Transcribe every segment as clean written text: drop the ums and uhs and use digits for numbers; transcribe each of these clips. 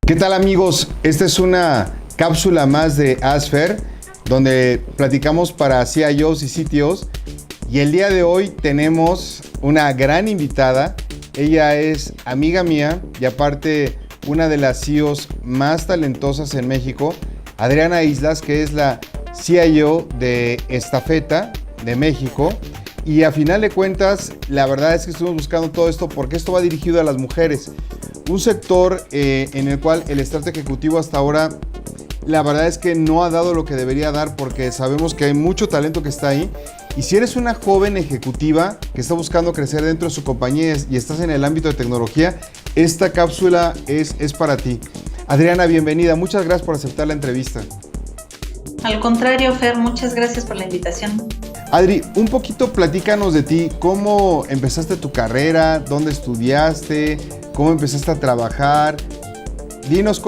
¿Qué tal, amigos? Esta es una cápsula más de ASFER, donde platicamos para CIOs y CTOs. Y el día de hoy tenemos una gran invitada. Ella es amiga mía y aparte una de las CEOs más talentosas en México, Adriana Islas, que es la CIO de Estafeta de México. Y a final de cuentas, la verdad es que estuvimos buscando todo esto porque esto va dirigido a las mujeres. Un sector en el cual el estrato ejecutivo hasta ahora, la verdad es que no ha dado lo que debería dar porque sabemos que hay mucho talento que está ahí. Y si eres una joven ejecutiva que está buscando crecer dentro de su compañía y estás en el ámbito de tecnología, esta cápsula es para ti. Adriana, bienvenida. Muchas gracias por aceptar la entrevista. Al contrario, Fer, muchas gracias por la invitación. Adri, un poquito platícanos de ti. ¿Cómo empezaste tu carrera? ¿Dónde estudiaste? ¿Cómo empezaste a trabajar? Dinos,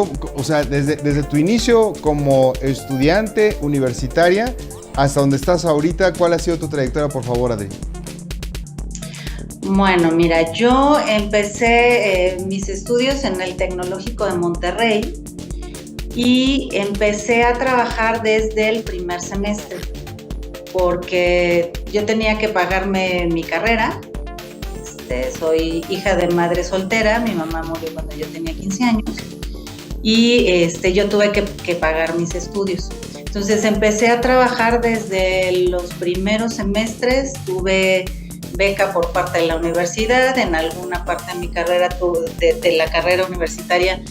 desde tu inicio como estudiante universitaria hasta donde estás ahorita, ¿cuál ha sido tu trayectoria, por favor, Adri? Bueno, mira, yo empecé mis estudios en el Tecnológico de Monterrey y empecé a trabajar desde el primer semestre porque yo tenía que pagarme mi carrera. Soy hija de madre soltera, mi mamá murió cuando yo tenía 15 años y yo tuve que pagar mis estudios. Entonces empecé a trabajar desde los primeros semestres, tuve beca por parte de la universidad, en alguna parte de mi carrera, de la carrera universitaria,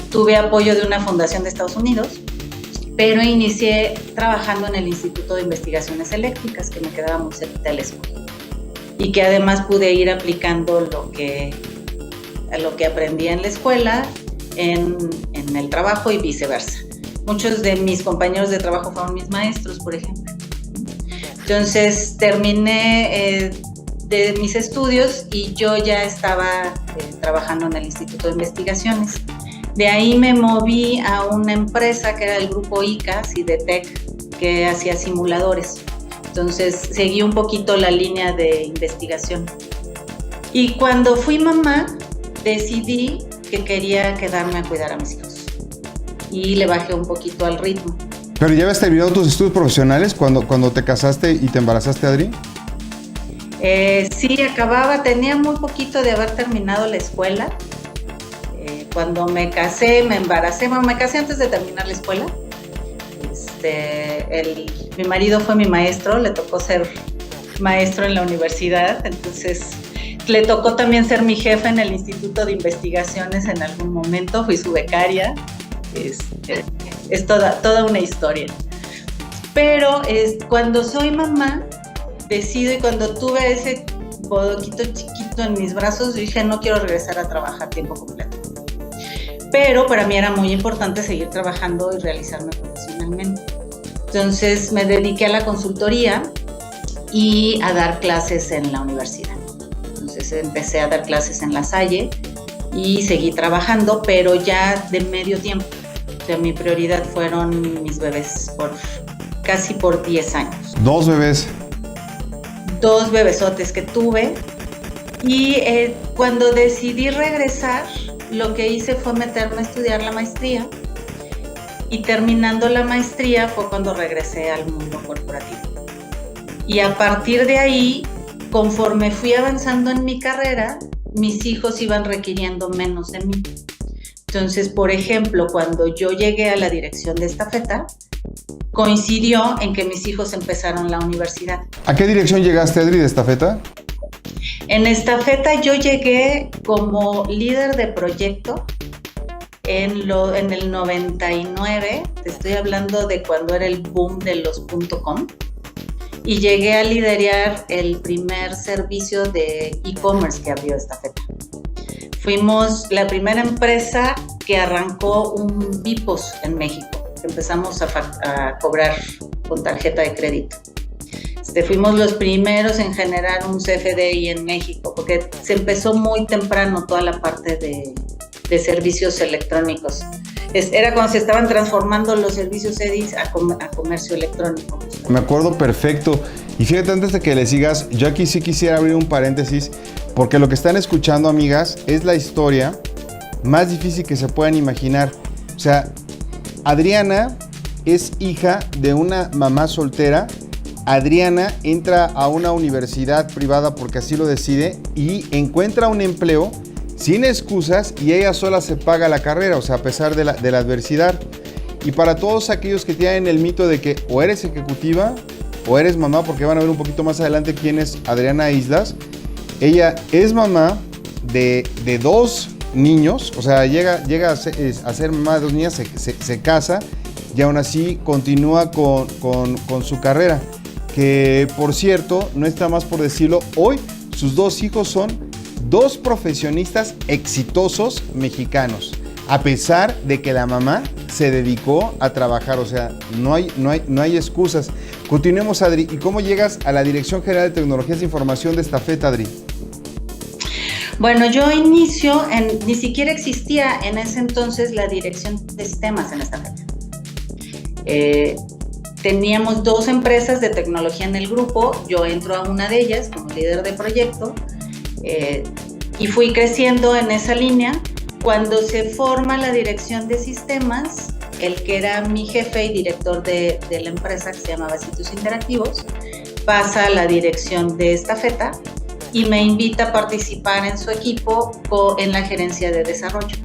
tuve apoyo de una fundación de Estados Unidos, pero inicié trabajando en el Instituto de Investigaciones Eléctricas, que me quedaba muy cerca de la escuela, y que además pude ir aplicando lo que aprendí en la escuela en el trabajo y viceversa. Muchos de mis compañeros de trabajo fueron mis maestros, por ejemplo. Entonces terminé de mis estudios y yo ya estaba trabajando en el Instituto de Investigaciones. De ahí me moví a una empresa que era el grupo ICA, CIDETEC, que hacía simuladores. Entonces seguí un poquito la línea de investigación. Y cuando fui mamá, decidí que quería quedarme a cuidar a mis hijos. Y le bajé un poquito al ritmo. ¿Pero ya habías terminado tus estudios profesionales cuando te casaste y te embarazaste, Adri? Sí, tenía muy poquito de haber terminado la escuela. Cuando me casé, me embaracé, me casé antes de terminar la escuela. Mi marido fue mi maestro, le tocó ser maestro en la universidad, entonces le tocó también ser mi jefe en el Instituto de Investigaciones en algún momento, fui su becaria, es toda una historia. Pero cuando soy mamá, decido, y cuando tuve ese bodoquito chiquito en mis brazos, dije no quiero regresar a trabajar tiempo completo. Pero para mí era muy importante seguir trabajando y realizarme profesionalmente. Entonces me dediqué a la consultoría y a dar clases en la universidad. Entonces empecé a dar clases en La Salle y seguí trabajando, pero ya de medio tiempo. O sea, mi prioridad fueron mis bebés casi por 10 años. ¿Dos bebés? 2 bebesotes que tuve. Y cuando decidí regresar, lo que hice fue meterme a estudiar la maestría. Y terminando la maestría fue cuando regresé al mundo corporativo. Y a partir de ahí, conforme fui avanzando en mi carrera, mis hijos iban requiriendo menos de mí. Entonces, por ejemplo, cuando yo llegué a la dirección de Estafeta, coincidió en que mis hijos empezaron la universidad. ¿A qué dirección llegaste, Adri, de Estafeta? En Estafeta yo llegué como líder de proyecto en el 99, te estoy hablando de cuando era el boom de los .com, y llegué a liderar el primer servicio de e-commerce que abrió Estafeta. Fuimos la primera empresa que arrancó un VIPOS en México. Empezamos a cobrar con tarjeta de crédito. Fuimos los primeros en generar un CFDI en México, porque se empezó muy temprano toda la parte de servicios electrónicos. Era cuando se estaban transformando los servicios EDIs a comercio electrónico. Me acuerdo perfecto. Y fíjate, antes de que le sigas, yo aquí sí quisiera abrir un paréntesis, porque lo que están escuchando, amigas, es la historia más difícil que se puedan imaginar. O sea, Adriana es hija de una mamá soltera. Adriana entra a una universidad privada porque así lo decide y encuentra un empleo sin excusas y ella sola se paga la carrera, o sea, a pesar de la adversidad. Y para todos aquellos que tienen el mito de que o eres ejecutiva o eres mamá, porque van a ver un poquito más adelante quién es Adriana Islas, ella es mamá de 2 niños, o sea, llega a ser mamá de 2 niñas, se casa y aún así continúa con su carrera. Que por cierto, no está más por decirlo, hoy sus 2 hijos son 2 profesionistas exitosos mexicanos, a pesar de que la mamá se dedicó a trabajar, o sea, no hay excusas. Continuemos, Adri. ¿Y cómo llegas a la Dirección General de Tecnologías de Información de Estafeta, Adri? Bueno, yo inicio, ni siquiera existía en ese entonces la Dirección de Sistemas en Estafeta. Teníamos 2 empresas de tecnología en el grupo, yo entro a una de ellas como líder de proyecto y fui creciendo en esa línea. Cuando se forma la dirección de sistemas, el que era mi jefe y director de la empresa, que se llamaba Sitios Interactivos, pasa a la dirección de Estafeta y me invita a participar en su equipo en la gerencia de desarrollo.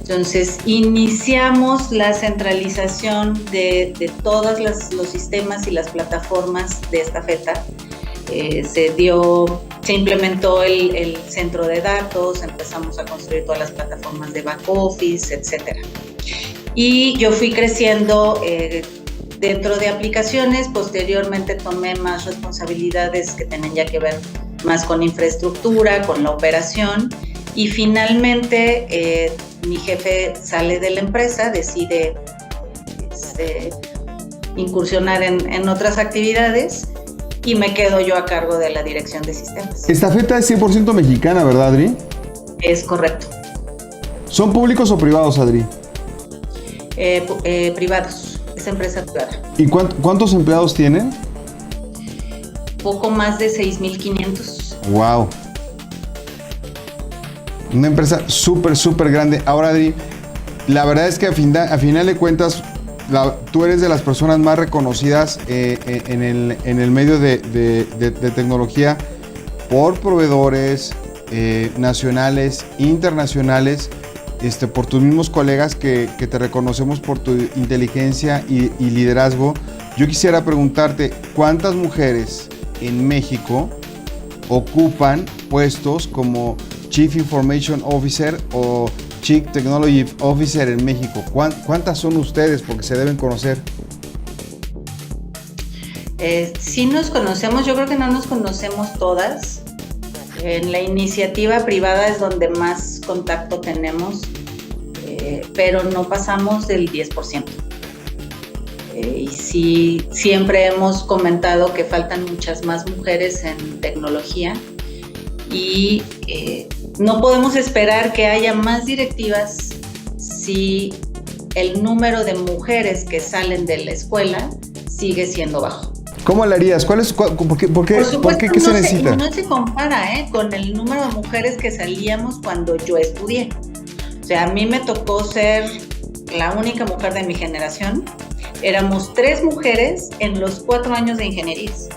Entonces, iniciamos la centralización de todos los sistemas y las plataformas de Estafeta. Se implementó el centro de datos, empezamos a construir todas las plataformas de back office, etc. Y yo fui creciendo dentro de aplicaciones. Posteriormente tomé más responsabilidades que tenían ya que ver más con infraestructura, con la operación. Y finalmente mi jefe sale de la empresa, decide incursionar en otras actividades y me quedo yo a cargo de la dirección de sistemas. Estafeta es 100% mexicana, ¿verdad, Adri? Es correcto. ¿Son públicos o privados, Adri? Privados, es empresa privada. ¿Y cuántos empleados tienen? Poco más de 6,500. ¡Wow! Una empresa súper grande. Ahora, Adri, la verdad es que a final de cuentas, tú eres de las personas más reconocidas en el medio de tecnología por proveedores nacionales, internacionales, por tus mismos colegas que te reconocemos por tu inteligencia y liderazgo. Yo quisiera preguntarte, ¿cuántas mujeres en México ocupan puestos como Chief Information Officer o Chief Technology Officer en México? ¿Cuántas son ustedes? Porque se deben conocer. Sí nos conocemos, yo creo que no nos conocemos todas. En la iniciativa privada es donde más contacto tenemos, pero no pasamos del 10%. Y sí, siempre hemos comentado que faltan muchas más mujeres en tecnología y no podemos esperar que haya más directivas si el número de mujeres que salen de la escuela sigue siendo bajo. ¿Cómo lo harías? ¿Por qué ¿qué se necesita? No se compara con el número de mujeres que salíamos cuando yo estudié. O sea, a mí me tocó ser la única mujer de mi generación. Éramos 3 mujeres en los 4 años de ingenierías.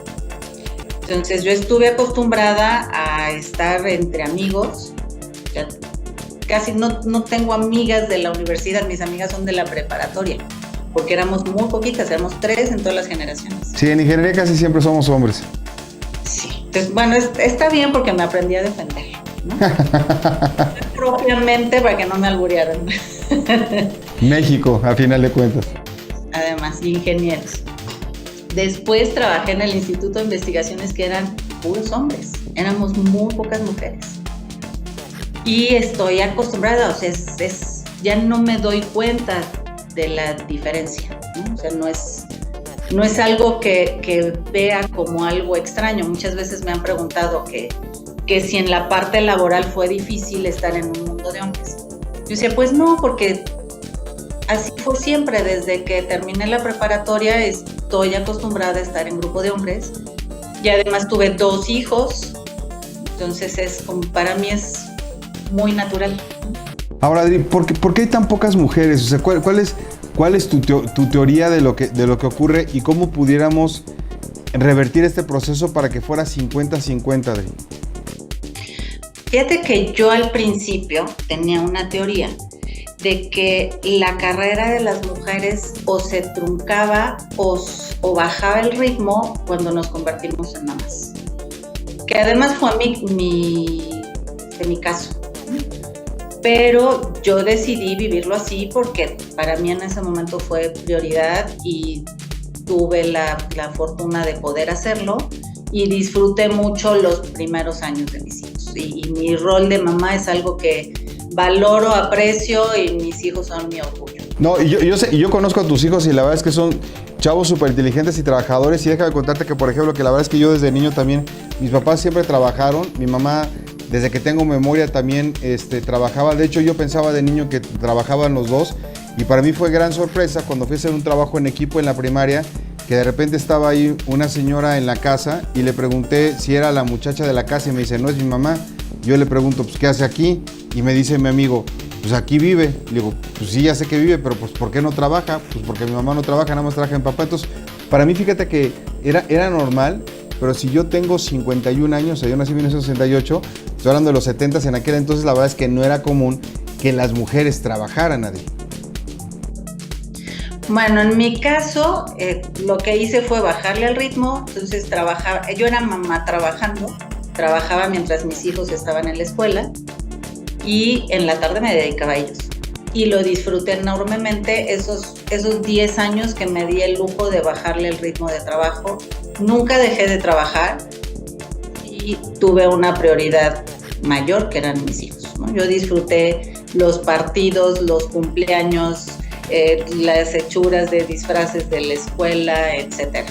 Entonces yo estuve acostumbrada a estar entre amigos. Casi no tengo amigas de la universidad, mis amigas son de la preparatoria, porque éramos muy poquitas, éramos 3 en todas las generaciones. Sí, en ingeniería casi siempre somos hombres. Sí, entonces bueno, está bien porque me aprendí a defender, ¿no? Propiamente para que no me alburearan. México, a final de cuentas. Además, ingenieros. Después trabajé en el Instituto de Investigaciones que eran puros hombres, éramos muy pocas mujeres. Y estoy acostumbrada, o sea, ya no me doy cuenta de la diferencia, ¿no? O sea, no es algo que vea como algo extraño. Muchas veces me han preguntado que si en la parte laboral fue difícil estar en un mundo de hombres. Yo decía, pues no, porque así fue siempre. Desde que terminé la preparatoria estoy acostumbrada a estar en grupo de hombres y además tuve 2 hijos, entonces para mí es muy natural. Ahora, Adri, ¿por qué hay tan pocas mujeres? O sea, ¿cuál es tu teoría de lo que ocurre y cómo pudiéramos revertir este proceso para que fuera 50-50, Adri? Fíjate que yo al principio tenía una teoría de que la carrera de las mujeres o se truncaba o bajaba el ritmo cuando nos convertimos en mamás. Que además fue mi caso. Pero yo decidí vivirlo así porque para mí en ese momento fue prioridad y tuve la fortuna de poder hacerlo y disfruté mucho los primeros años de mis hijos. Y mi rol de mamá es algo que valoro, aprecio y mis hijos son mi orgullo. No, y yo conozco a tus hijos y la verdad es que son chavos súper inteligentes y trabajadores. Y déjame contarte que, por ejemplo, que la verdad es que yo desde niño también, mis papás siempre trabajaron. Mi mamá, desde que tengo memoria, también trabajaba. De hecho, yo pensaba de niño que trabajaban los dos. Y para mí fue gran sorpresa cuando fui a hacer un trabajo en equipo en la primaria, que de repente estaba ahí una señora en la casa y le pregunté si era la muchacha de la casa y me dice, no es mi mamá. Yo le pregunto, pues, ¿qué hace aquí? Y me dice mi amigo, pues aquí vive. Le digo, pues sí, ya sé que vive, pero pues ¿por qué no trabaja? Pues porque mi mamá no trabaja, nada más trabaja en papá. Entonces, para mí, fíjate que era normal, pero si yo tengo 51 años, o sea, yo nací en 1968, estoy hablando de los 70s, en aquel entonces la verdad es que no era común que las mujeres trabajaran, Adri. Bueno, en mi caso, lo que hice fue bajarle al ritmo, entonces trabajaba, yo era mamá trabajaba mientras mis hijos estaban en la escuela y en la tarde me dedicaba a ellos. Y lo disfruté enormemente esos 10 años que me di el lujo de bajarle el ritmo de trabajo. Nunca dejé de trabajar y tuve una prioridad mayor que eran mis hijos, ¿no? Yo disfruté los partidos, los cumpleaños, las hechuras de disfraces de la escuela, etcétera.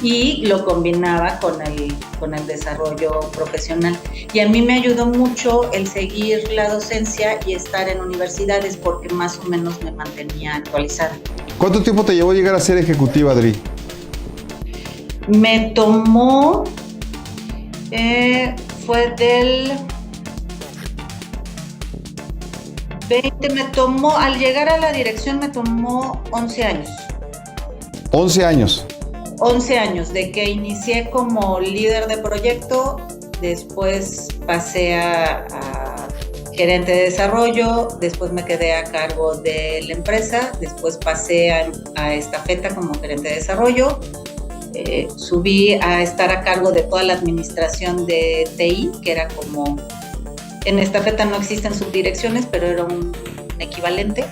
Y lo combinaba con el desarrollo profesional. Y a mí me ayudó mucho el seguir la docencia y estar en universidades porque más o menos me mantenía actualizada. ¿Cuánto tiempo te llevó llegar a ser ejecutiva, Adri? Me tomó, fue del 20, al llegar a la dirección me tomó 11 años. 11 años. 11 años, de que inicié como líder de proyecto, después pasé a gerente de desarrollo, después me quedé a cargo de la empresa, después pasé a estafeta como gerente de desarrollo, subí a estar a cargo de toda la administración de TI, que era como, en estafeta no existen subdirecciones, pero era un equivalente.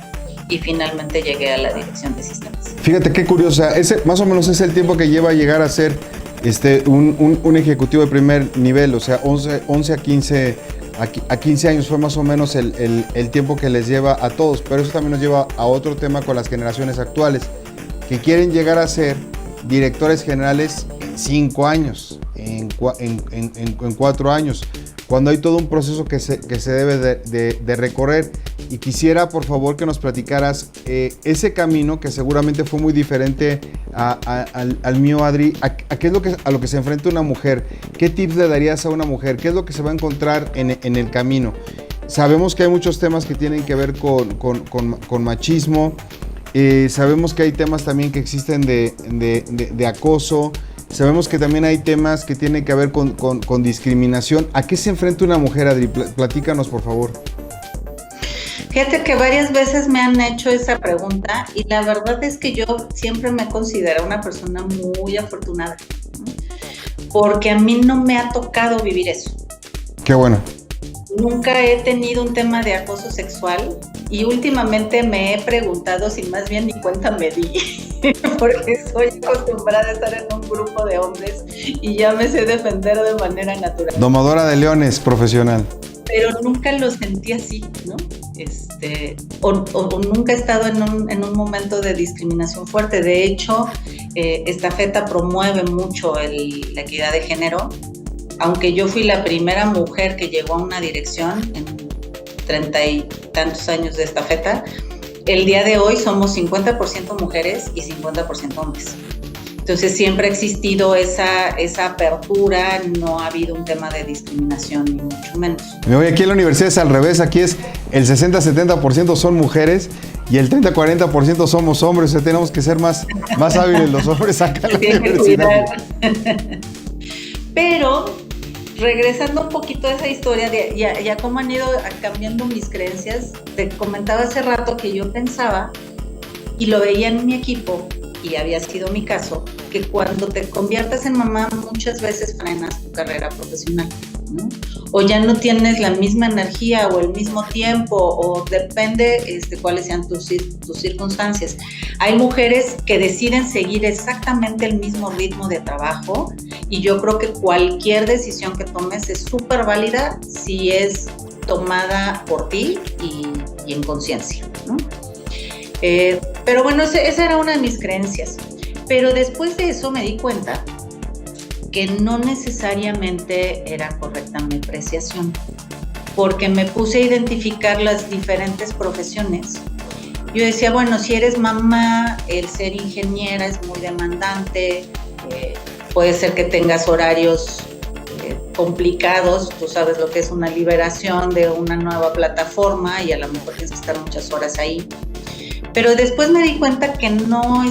Y finalmente llegué a la dirección de sistemas. Fíjate qué curiosa, ese más o menos es el tiempo que lleva a llegar a ser un ejecutivo de primer nivel, o sea, 11 a 15 años fue más o menos el tiempo que les lleva a todos, pero eso también nos lleva a otro tema con las generaciones actuales, que quieren llegar a ser directores generales en 5 años, en 4 años, cuando hay todo un proceso que se debe de recorrer. Y quisiera, por favor, que nos platicaras ese camino que seguramente fue muy diferente al mío, Adri. ¿Qué es a lo que se enfrenta una mujer? ¿Qué tips le darías a una mujer? ¿Qué es lo que se va a encontrar en el camino? Sabemos que hay muchos temas que tienen que ver con machismo. Sabemos que hay temas también que existen de acoso. Sabemos que también hay temas que tienen que ver con discriminación. ¿A qué se enfrenta una mujer, Adri? Platícanos, por favor. Fíjate que varias veces me han hecho esa pregunta y la verdad es que yo siempre me considero una persona muy afortunada, ¿no? Porque a mí no me ha tocado vivir eso. Qué bueno. Nunca he tenido un tema de acoso sexual y últimamente me he preguntado si más bien ni cuenta me di, porque soy acostumbrada a estar en un grupo de hombres y ya me sé defender de manera natural. Domadora de leones profesional. Pero nunca lo sentí así, ¿no? O nunca he estado en un momento de discriminación fuerte. De hecho, Estafeta promueve mucho la equidad de género. Aunque yo fui la primera mujer que llegó a una dirección en 30 y tantos años de Estafeta, el día de hoy somos 50% mujeres y 50% hombres. Entonces siempre ha existido esa apertura, no ha habido un tema de discriminación, ni mucho menos. Me voy aquí en la universidad, es al revés, aquí es el 60-70% son mujeres y el 30-40% somos hombres, o sea, tenemos que ser más hábiles los hombres acá en la universidad. Pero, regresando un poquito a esa historia, ya cómo han ido cambiando mis creencias, te comentaba hace rato que yo pensaba, y lo veía en mi equipo, y había sido mi caso, que cuando te conviertas en mamá muchas veces frenas tu carrera profesional, ¿no? O ya no tienes la misma energía o el mismo tiempo, o depende cuáles sean tus circunstancias. Hay mujeres que deciden seguir exactamente el mismo ritmo de trabajo, y yo creo que cualquier decisión que tomes es súper válida si es tomada por ti y en conciencia, ¿no? Pero bueno, esa era una de mis creencias. Pero después de eso me di cuenta que no necesariamente era correcta mi apreciación, porque me puse a identificar las diferentes profesiones. Yo decía, bueno, si eres mamá, el ser ingeniera es muy demandante, puede ser que tengas horarios complicados, tú sabes lo que es una liberación de una nueva plataforma y a lo mejor tienes que estar muchas horas ahí. Pero después me di cuenta que no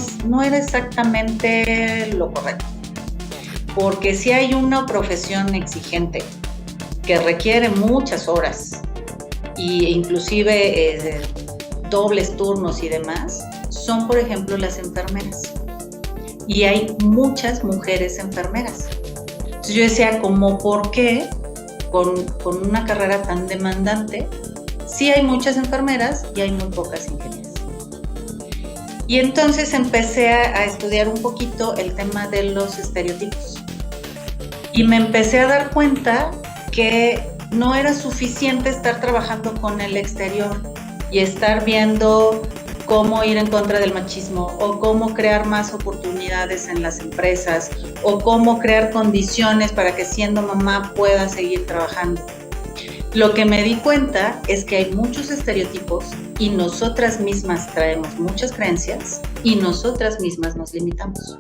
era exactamente lo correcto, porque si hay una profesión exigente que requiere muchas horas e inclusive dobles turnos y demás, son por ejemplo las enfermeras, y hay muchas mujeres enfermeras. Entonces yo decía, ¿cómo por qué con una carrera tan demandante sí hay muchas enfermeras y hay muy pocas ingenieras? Y entonces empecé a estudiar un poquito el tema de los estereotipos. Y me empecé a dar cuenta que no era suficiente estar trabajando con el exterior y estar viendo cómo ir en contra del machismo, o cómo crear más oportunidades en las empresas, o cómo crear condiciones para que siendo mamá pueda seguir trabajando. Lo que me di cuenta es que hay muchos estereotipos y nosotras mismas traemos muchas creencias y nosotras mismas nos limitamos.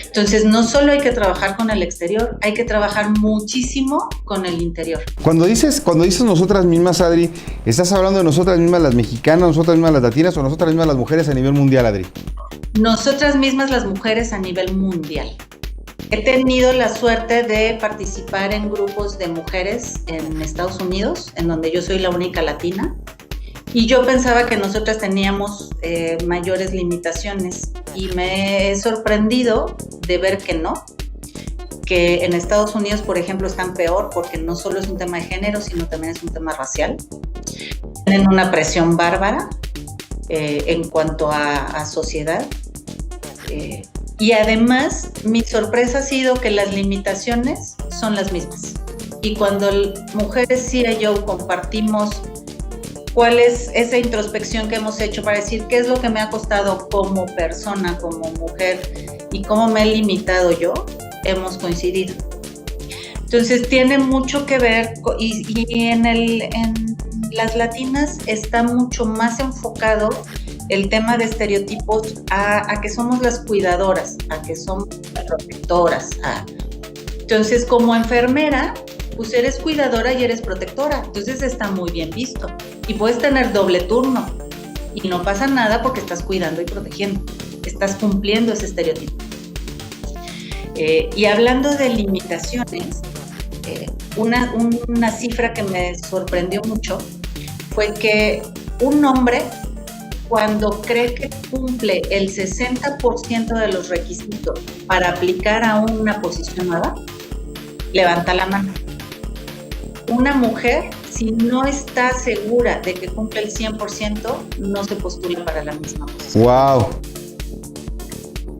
Entonces, no solo hay que trabajar con el exterior, hay que trabajar muchísimo con el interior. Cuando dices nosotras mismas, Adri, ¿estás hablando de nosotras mismas las mexicanas, nosotras mismas las latinas o nosotras mismas las mujeres a nivel mundial, Adri? Nosotras mismas las mujeres a nivel mundial. He tenido la suerte de participar en grupos de mujeres en Estados Unidos, en donde yo soy la única latina, y yo pensaba que nosotras teníamos mayores limitaciones, y me he sorprendido de ver que no, que en Estados Unidos, por ejemplo, están peor, porque no solo es un tema de género, sino también es un tema racial. Tienen una presión bárbara en cuanto a sociedad. Y además, mi sorpresa ha sido que las limitaciones son las mismas. Y cuando mujeres CIO compartimos cuál es esa introspección que hemos hecho para decir qué es lo que me ha costado como persona, como mujer, y cómo me he limitado yo, hemos coincidido. Entonces tiene mucho que ver, y en las latinas está mucho más enfocado el tema de estereotipos a que somos las cuidadoras, a que somos las protectoras. Entonces, como enfermera, pues eres cuidadora y eres protectora, entonces está muy bien visto. Y puedes tener doble turno y no pasa nada porque estás cuidando y protegiendo, estás cumpliendo ese estereotipo. Y hablando de limitaciones, una cifra que me sorprendió mucho fue que un hombre, cuando cree que cumple el 60% de los requisitos para aplicar a una posición nueva, levanta la mano. Una mujer, si no está segura de que cumple el 100%, no se postula para la misma posición. ¡Wow!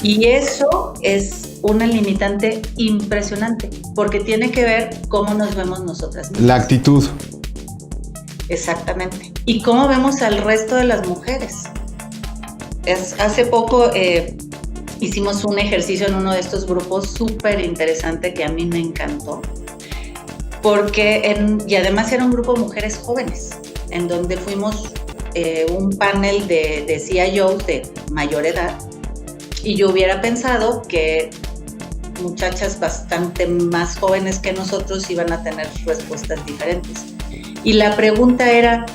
Y eso es una limitante impresionante, porque tiene que ver cómo nos vemos nosotras mismas. La actitud. Exactamente. ¿Y cómo vemos al resto de las mujeres? Hace poco hicimos un ejercicio en uno de estos grupos súper interesante que a mí me encantó, y además era un grupo de mujeres jóvenes, en donde fuimos un panel de CIOs de mayor edad, Y yo hubiera pensado que muchachas bastante más jóvenes que nosotros iban a tener respuestas diferentes. Y la pregunta era,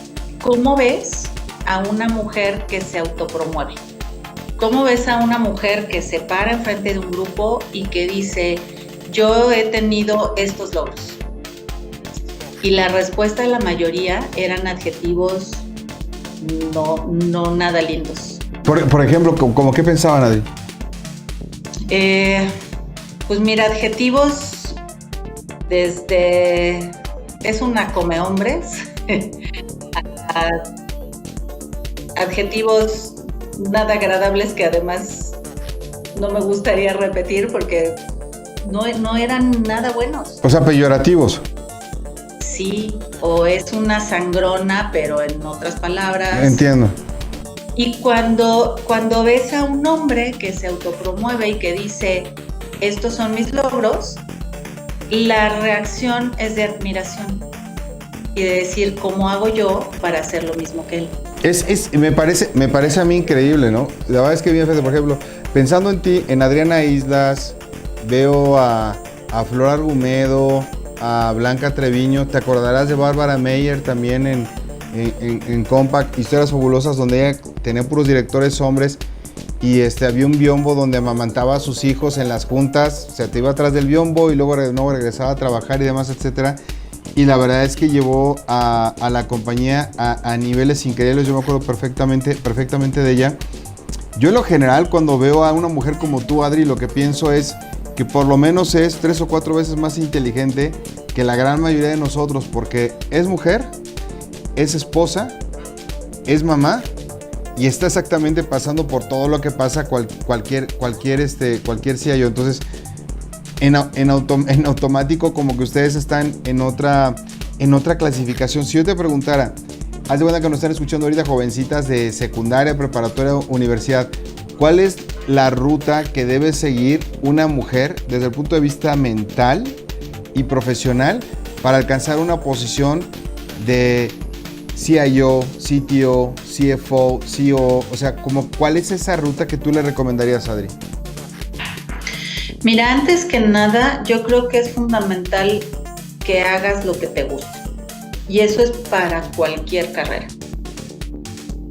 ¿cómo ves a una mujer que se autopromueve? ¿Cómo ves a una mujer que se para enfrente de un grupo y que dice, yo he tenido estos logros? Y la respuesta de la mayoría eran adjetivos no nada lindos. Por ejemplo, ¿cómo qué pensaban, Adri? Pues mira, adjetivos desde es una come hombres, adjetivos nada agradables que además no me gustaría repetir porque no eran nada buenos. O sea, peyorativos. Sí, o es una sangrona, pero en otras palabras. Entiendo. Y cuando ves a un hombre que se autopromueve y que dice, estos son mis logros, la reacción es de admiración y de decir, ¿cómo hago yo para hacer lo mismo que él? Me parece a mí increíble, ¿no? La verdad es que bien, por ejemplo, pensando en ti, en Adriana Islas, veo a Flor Argumedo, a Blanca Treviño, te acordarás de Bárbara Meyer también en Compact, Historias Fabulosas, donde ella tenía puros directores hombres y había un biombo donde amamantaba a sus hijos en las juntas, o sea, te iba atrás del biombo y luego regresaba a trabajar y demás, etcétera. Y la verdad es que llevó a la compañía a niveles increíbles. Yo me acuerdo perfectamente de ella. Yo en lo general, cuando veo a una mujer como tú, Adri, lo que pienso es que por lo menos es 3 o 4 veces más inteligente que la gran mayoría de nosotros, porque es mujer, es esposa, es mamá y está exactamente pasando por todo lo que pasa cualquier CIO. Entonces, en automático, como que ustedes están en otra clasificación. Si yo te preguntara, haz de cuenta que nos están escuchando ahorita jovencitas de secundaria, preparatoria, universidad, ¿cuál es la ruta que debe seguir una mujer desde el punto de vista mental y profesional para alcanzar una posición de CIO, CTO, CFO, CEO? O sea, ¿cuál es esa ruta que tú le recomendarías, Adri? Mira, antes que nada, yo creo que es fundamental que hagas lo que te gusta. Y eso es para cualquier carrera.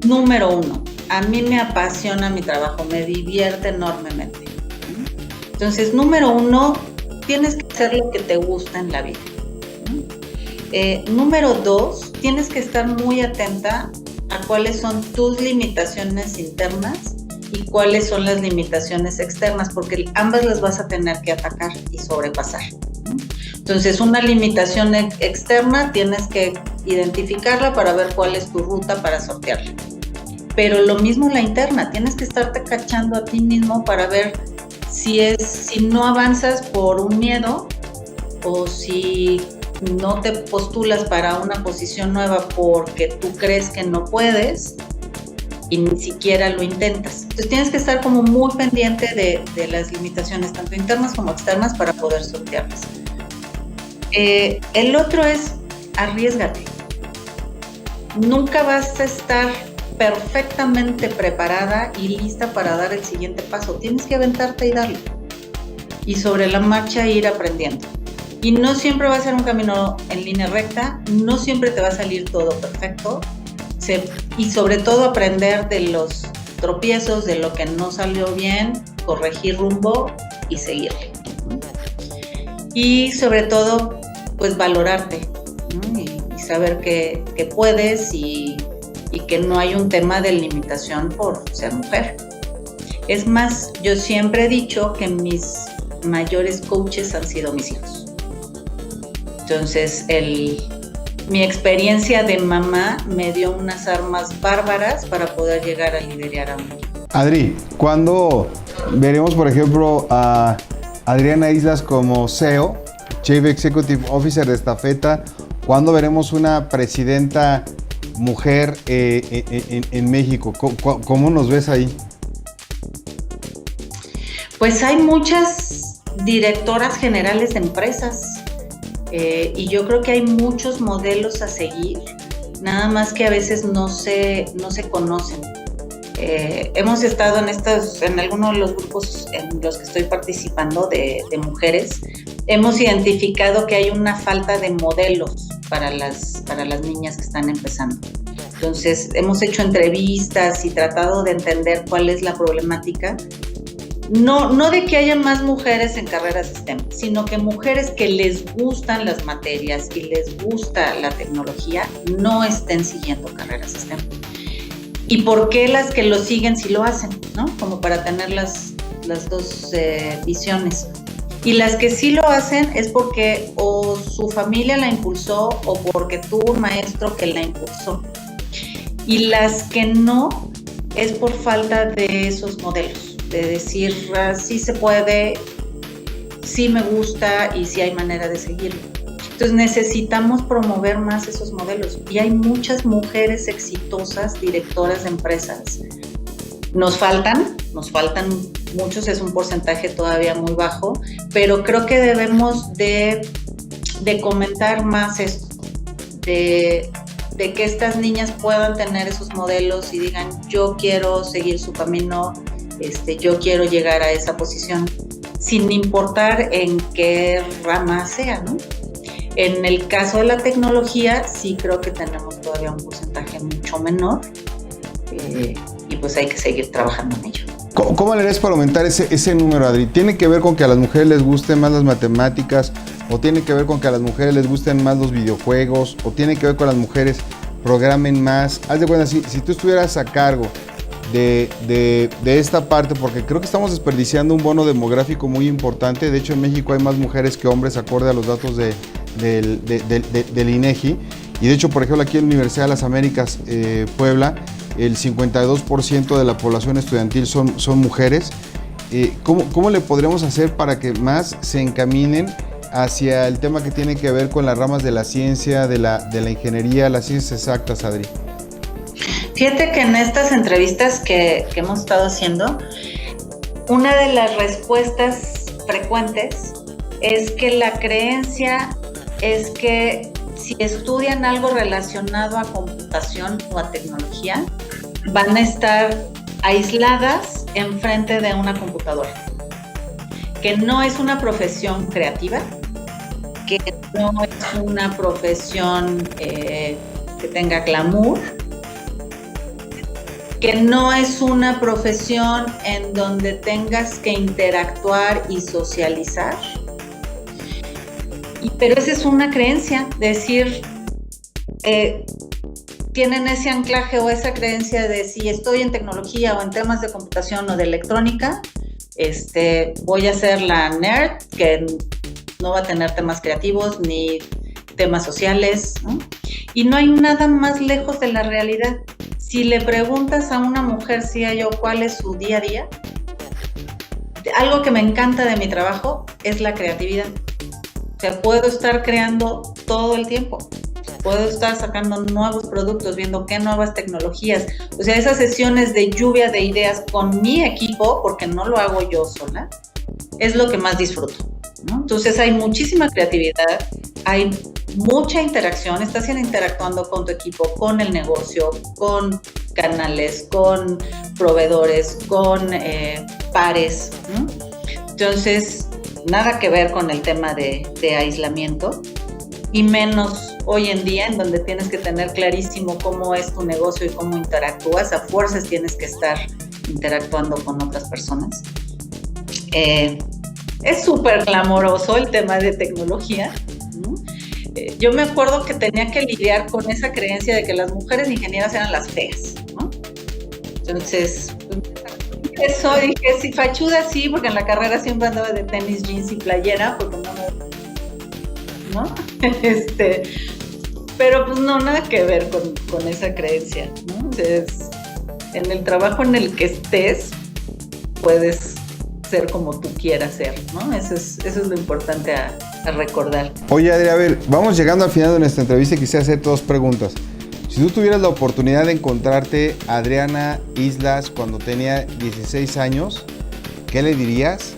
Número 1, a mí me apasiona mi trabajo, me divierte enormemente. Entonces, número 1, tienes que hacer lo que te gusta en la vida. Número 2, tienes que estar muy atenta a cuáles son tus limitaciones internas y cuáles son las limitaciones externas, porque ambas las vas a tener que atacar y sobrepasar. Entonces, una limitación externa tienes que identificarla para ver cuál es tu ruta para sortearla. Pero lo mismo la interna, tienes que estarte cachando a ti mismo para ver si no avanzas por un miedo o si no te postulas para una posición nueva porque tú crees que no puedes y ni siquiera lo intentas. Entonces tienes que estar como muy pendiente de las limitaciones, tanto internas como externas, para poder sortearlas. El otro es arriésgate. Nunca vas a estar perfectamente preparada y lista para dar el siguiente paso. Tienes que aventarte y darlo. Y sobre la marcha ir aprendiendo. Y no siempre va a ser un camino en línea recta, no siempre te va a salir todo perfecto. Y sobre todo aprender de los tropiezos, de lo que no salió bien, corregir rumbo y seguirle. Y sobre todo, pues valorarte, ¿no? Y saber que puedes y que no hay un tema de limitación por ser mujer. Es más, yo siempre he dicho que mis mayores coaches han sido mis hijos. Entonces, mi experiencia de mamá me dio unas armas bárbaras para poder llegar a liderar a un equipo. Adri, ¿cuándo veremos, por ejemplo, a Adriana Islas como CEO, Chief Executive Officer de Estafeta? ¿Cuándo veremos una presidenta mujer en México? ¿Cómo nos ves ahí? Pues hay muchas directoras generales de empresas. Y yo creo que hay muchos modelos a seguir, nada más que a veces no se conocen. hemos estado en algunos de los grupos en los que estoy participando de mujeres, hemos identificado que hay una falta de modelos para las niñas que están empezando. Entonces, hemos hecho entrevistas y tratado de entender cuál es la problemática. No de que haya más mujeres en carreras STEM, sino que mujeres que les gustan las materias y les gusta la tecnología no estén siguiendo carreras STEM. ¿Y por qué las que lo siguen sí lo hacen? ¿No? Como para tener las dos visiones. Y las que sí lo hacen es porque o su familia la impulsó o porque tuvo un maestro que la impulsó. Y las que no es por falta de esos modelos, de decir, sí se puede, sí me gusta y sí hay manera de seguirlo. Entonces necesitamos promover más esos modelos. Y hay muchas mujeres exitosas, directoras de empresas. Nos faltan muchos, es un porcentaje todavía muy bajo, pero creo que debemos de comentar más esto, de que estas niñas puedan tener esos modelos y digan, yo quiero seguir su camino, yo quiero llegar a esa posición, sin importar en qué rama sea, ¿no? En el caso de la tecnología, sí creo que tenemos todavía un porcentaje mucho menor, y pues hay que seguir trabajando en ello. ¿Cómo le harías para aumentar ese número, Adri? ¿Tiene que ver con que a las mujeres les gusten más las matemáticas? ¿O tiene que ver con que a las mujeres les gusten más los videojuegos? ¿O tiene que ver con que las mujeres programen más? Haz de cuenta, si tú estuvieras a cargo de esta parte, porque creo que estamos desperdiciando un bono demográfico muy importante. De hecho, en México hay más mujeres que hombres, acorde a los datos del INEGI. Y de hecho, por ejemplo, aquí en la Universidad de las Américas, Puebla, el 52% de la población estudiantil son mujeres. ¿Cómo le podríamos hacer para que más se encaminen hacia el tema que tiene que ver con las ramas de la ciencia, de la ingeniería, las ciencias exactas, Adri? Fíjate que en estas entrevistas que hemos estado haciendo, una de las respuestas frecuentes es que la creencia es que si estudian algo relacionado a computación o a tecnología, van a estar aisladas enfrente de una computadora, que no es una profesión creativa, que no es una profesión que tenga glamour, que no es una profesión en donde tengas que interactuar y socializar. Pero esa es una creencia, decir, tienen ese anclaje o esa creencia de si estoy en tecnología o en temas de computación o de electrónica, voy a ser la nerd que no va a tener temas creativos ni temas sociales, ¿no? Y no hay nada más lejos de la realidad. Si le preguntas a una mujer, CIO, cuál es su día a día, algo que me encanta de mi trabajo es la creatividad. O sea, puedo estar creando todo el tiempo. Puedo estar sacando nuevos productos, viendo qué nuevas tecnologías. O sea, esas sesiones de lluvia de ideas con mi equipo, porque no lo hago yo sola, es lo que más disfruto, ¿no? Entonces hay muchísima creatividad, hay mucha interacción, estás interactuando con tu equipo, con el negocio, con canales, con proveedores, con pares, ¿no? Entonces, nada que ver con el tema de aislamiento, y menos hoy en día, en donde tienes que tener clarísimo cómo es tu negocio y cómo interactúas. A fuerzas tienes que estar interactuando con otras personas. Es súper glamoroso el tema de tecnología, ¿no? Yo me acuerdo que tenía que lidiar con esa creencia de que las mujeres ingenieras eran las feas, ¿no? Entonces, eso dije, sí, fachuda sí, porque en la carrera siempre andaba de tenis, jeans y playera, porque ¿no? Pero pues no, nada que ver con esa creencia, ¿no? Entonces, en el trabajo en el que estés, puedes ser como tú quieras ser, ¿no? Eso es lo importante a recordar. Oye, Adri, a ver, vamos llegando al final de nuestra entrevista y quisiera hacerte dos preguntas. Si tú tuvieras la oportunidad de encontrarte a Adriana Islas cuando tenía 16 años, ¿qué le dirías?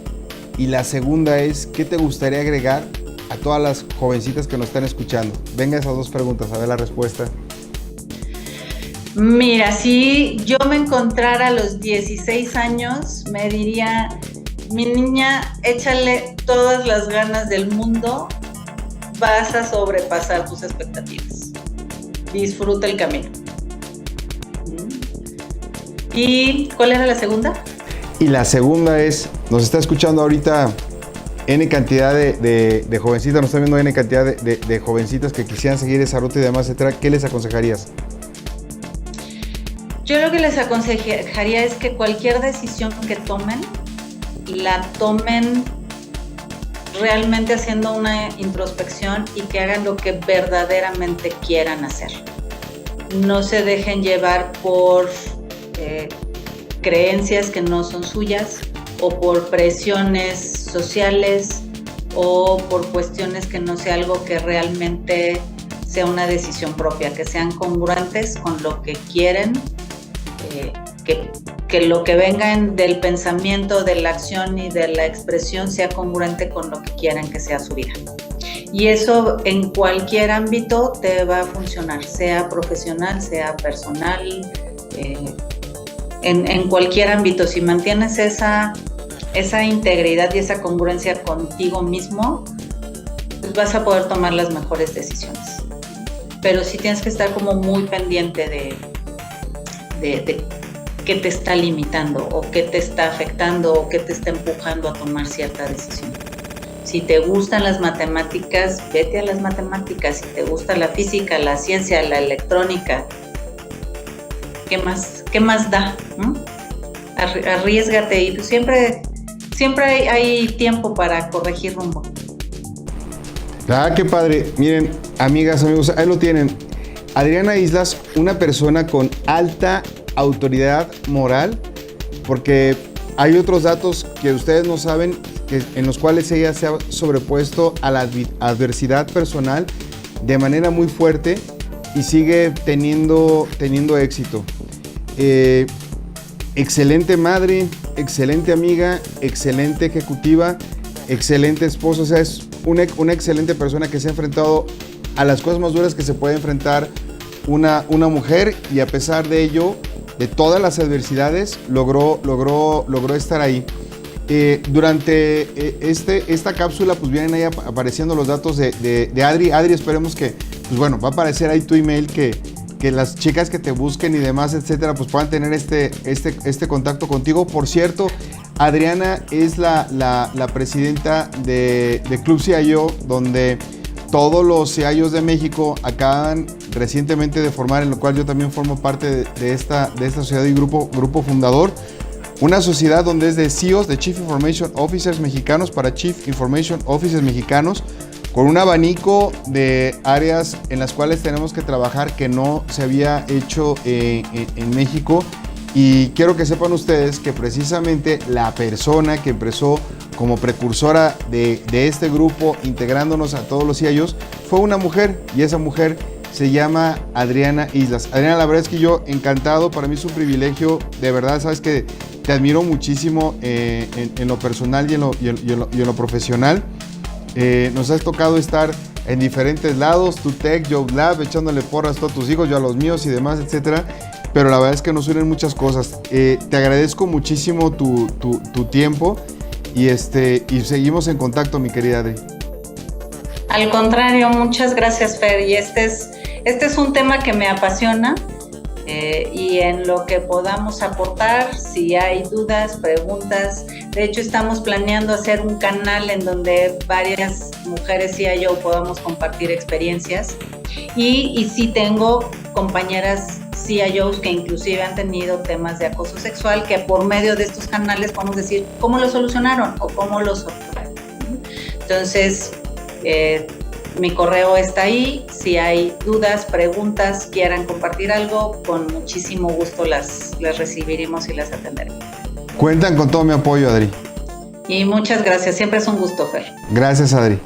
Y la segunda es, ¿qué te gustaría agregar a todas las jovencitas que nos están escuchando? Venga, esas dos preguntas, a ver la respuesta. Mira, si yo me encontrara a los 16 años, me diría, mi niña, échale todas las ganas del mundo, vas a sobrepasar tus expectativas. Disfruta el camino. ¿Y cuál era la segunda? Y la segunda es, nos está escuchando ahorita N cantidad de jovencitas, nos está viendo N cantidad de jovencitas que quisieran seguir esa ruta y demás, etcétera. ¿Qué les aconsejarías? Yo lo que les aconsejaría es que cualquier decisión que tomen, la tomen realmente haciendo una introspección y que hagan lo que verdaderamente quieran hacer. No se dejen llevar por creencias que no son suyas o por presiones sociales o por cuestiones que no sea algo que realmente sea una decisión propia, que sean congruentes con lo que quieren, que lo que venga del pensamiento, de la acción y de la expresión sea congruente con lo que quieran que sea su vida. Y eso en cualquier ámbito te va a funcionar, sea profesional, sea personal, en cualquier ámbito. Si mantienes esa integridad y esa congruencia contigo mismo, pues vas a poder tomar las mejores decisiones. Pero sí tienes que estar como muy pendiente de qué te está limitando o qué te está afectando o qué te está empujando a tomar cierta decisión. Si te gustan las matemáticas, vete a las matemáticas. Si te gusta la física, la ciencia, la electrónica, ¿qué más da? Arriésgate y pues siempre hay tiempo para corregir rumbo. Ah, qué padre. Miren, amigas, amigos, ahí lo tienen. Adriana Islas, una persona con alta autoridad moral, porque hay otros datos que ustedes no saben, en los cuales ella se ha sobrepuesto a la adversidad personal de manera muy fuerte y sigue teniendo éxito. Excelente madre, excelente amiga, excelente ejecutiva, excelente esposa. O sea, es una excelente persona que se ha enfrentado a las cosas más duras que se puede enfrentar una mujer, y a pesar de ello, de todas las adversidades, logró estar ahí. Durante esta cápsula pues vienen ahí apareciendo los datos de Adri. Adri, esperemos que, pues bueno, va a aparecer ahí tu email, que las chicas que te busquen y demás, etcétera, pues puedan tener este contacto contigo. Por cierto, Adriana es la presidenta de Club CIO, donde todos los CIOs de México acaban recientemente de formar, en lo cual yo también formo parte de esta sociedad y grupo fundador. Una sociedad donde es de CIOs, de Chief Information Officers mexicanos para Chief Information Officers mexicanos, con un abanico de áreas en las cuales tenemos que trabajar que no se había hecho en México. Y quiero que sepan ustedes que precisamente la persona que empezó como precursora de este grupo, integrándonos a todos los CIOs, fue una mujer, y esa mujer se llama Adriana Islas. Adriana, la verdad es que yo encantado, para mí es un privilegio, de verdad, sabes que te admiro muchísimo en lo personal y en lo profesional. Nos has tocado estar en diferentes lados, tu Tech, Job Lab, echándole porras a todos tus hijos, yo a los míos y demás, etcétera. Pero la verdad es que nos unen muchas cosas. Te agradezco muchísimo tu tiempo y seguimos en contacto, mi querida Adri. Al contrario, muchas gracias, Fer. Y este es un tema que me apasiona, y en lo que podamos aportar, si hay dudas, preguntas. De hecho, estamos planeando hacer un canal en donde varias mujeres CIO podamos compartir experiencias. Y sí tengo compañeras CIOs que inclusive han tenido temas de acoso sexual, que por medio de estos canales podemos decir cómo lo solucionaron o cómo lo sortearon. Entonces, mi correo está ahí. Si hay dudas, preguntas, quieran compartir algo, con muchísimo gusto las recibiremos y las atenderemos. Cuentan con todo mi apoyo, Adri. Y muchas gracias, siempre es un gusto, Fer. Gracias, Adri.